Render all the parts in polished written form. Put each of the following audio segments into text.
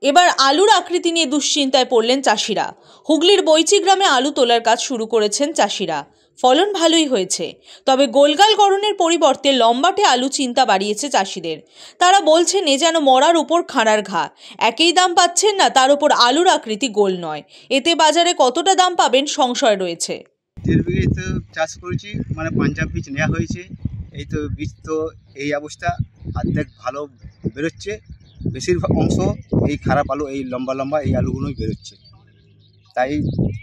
এবার আলুর আকৃতি নিয়ে দুশ্চিন্তায় পড়লেন চাষিরা। হুগলির বৈচি গ্রামে আলু তোলার কাজ শুরু করেছেন চাষিরা। ফলন ভালোই হয়েছে, তবে গোলগালকরণের পরিবর্তে লম্বাটে আলু চিন্তা বাড়িয়েছে চাষিদের। তারা বলছেন এ যেন মরার উপর খাঁড়ার ঘা, একই দাম পাচ্ছেন না, তার উপর আলুর আকৃতি গোল নয়। এতে বাজারে কতটা দাম পাবেন সংশয় রয়েছে। 1.5 বিঘে তো চাষ করেছি, মানে পাঞ্জাব বীজ নেওয়া হয়েছে। এই তো বীজ তো এই অবস্থা, অর্ধেক ভালো বেরোচ্ছে, বেশিরভাগ অংশ এই খারাপ আলু, এই লম্বা লম্বা এই আলুগুলোই বেরোচ্ছে। তাই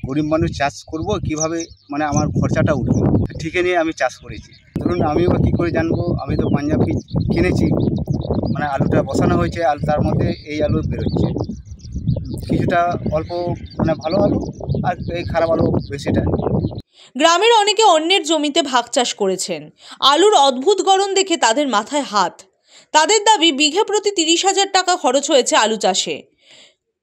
গরিব মানুষ চাষ করব কিভাবে, মানে আমার খরচাটা উঠবে ঠিকই নিয়ে আমি চাষ করেছি। ধরুন আমিও কী করে জানবো, আমি তো পাঞ্জাব বীজ কিনেছি, মানে আলুটা বসানো হয়েছে, আর তার মধ্যে এই আলু বেরোচ্ছে। কিছুটা অল্প মানে ভালো আলু, আর এই খারাপ আলু বেশিটা। গ্রামের অনেকে অন্যের জমিতে ভাগ চাষ করেছেন। আলুর অদ্ভুত গড়ন দেখে তাদের মাথায় হাত। তাদের দাবি বিঘা প্রতি 30,000 টাকা খরচ হয়েছে আলু চাষে।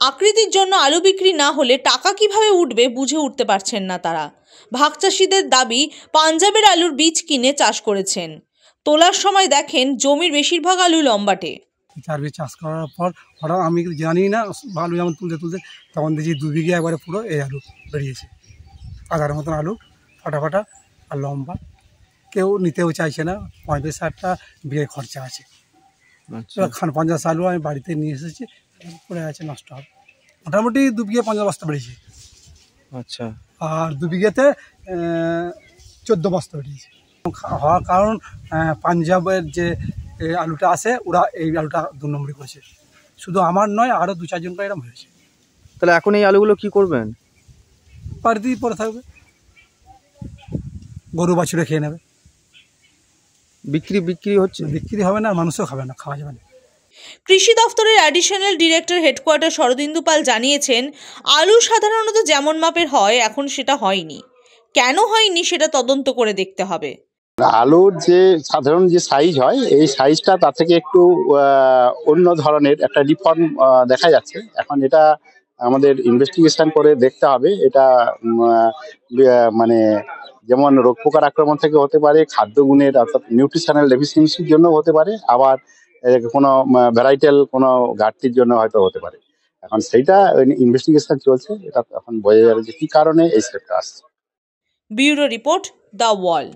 আকৃতির জন্য আলু বিক্রি না হলে টাকা কিভাবে উঠবে বুঝে উঠতে পারছেন না তারা। ভাগ চাষিদের দাবি পাঞ্জাবের আলুর বীজ কিনে চাষ করেছেন। তোলার সময় দেখেন জমির বেশিরভাগ আলু লম্বাটে। 4 বিঘে চাষ করার পর হঠাৎ আমি জানি না, আলু যেমন তুলতে তুলতে তখন দেখি 2 বিঘে একবারে পুরো এই আলু বেরিয়েছে। আদার মতন আলু, ফাটা ফাটা আর লম্বা। কেউ নিতেও চাইছে না, 35-60টা বিঘে খরচা আছে। খান 50 আলু আমি বাড়িতে নিয়ে এসেছি, পড়ে আছে, নষ্ট হবে। মোটামুটি 2 বিঘে 50 বস্তা বেরিয়েছে। আচ্ছা। আর 2 বিঘেতে 14 বস্তা বেরিয়েছে। হওয়ার কারণ পাঞ্জাবের যে আলুটা আসে, ওরা এই আলুটা 2 নম্বরই করেছে। শুধু আমার নয়, আরও 2-4 জনকে এরকম হয়েছে। তাহলে এখন এই আলুগুলো কি করবেন? বাড়িতেই পরে থাকবে, গরু বাছুরে খেয়ে নেবে। বিক্রি হচ্ছে? বিক্রি হবে না, মানুষও খাবে না, খাওয়া যাবে না। কৃষি দফতরের অ্যাডিশনাল ডিরেক্টর হেডকোয়ার্টার শরদিন্দু পাল জানিয়েছেন, আলু সাধারণত যেমন মাপের হয় এখন সেটা হয়নি। কেন হয়নি সেটা তদন্ত করে দেখতে হবে। আলুর যে সাধারণ যে সাইজ হয়, এই সাইজটা তার থেকে একটু অন্য ধরনের একটা ডিফর্ম দেখা যাচ্ছে। এখন এটা আমাদের ইনভেস্টিগেশন করে দেখতে হবে। এটা মানে যেমন রোগ পোকার আক্রমণ থেকে হতে পারে, খাদ্য গুণের অর্থাৎ নিউট্রিশনাল ডেফিসিয়েন্সির জন্য হতে পারে, আবার কোনো ভ্যারাইটাল কোনো ঘাটতির জন্য হয়তো হতে পারে। এখন সেইটা ইনভেস্টিগেশন চলছে, এটা এখন বোঝা যাবে যে কি কারণে এই স্টেপটা আসছে। Bureau report, the wall.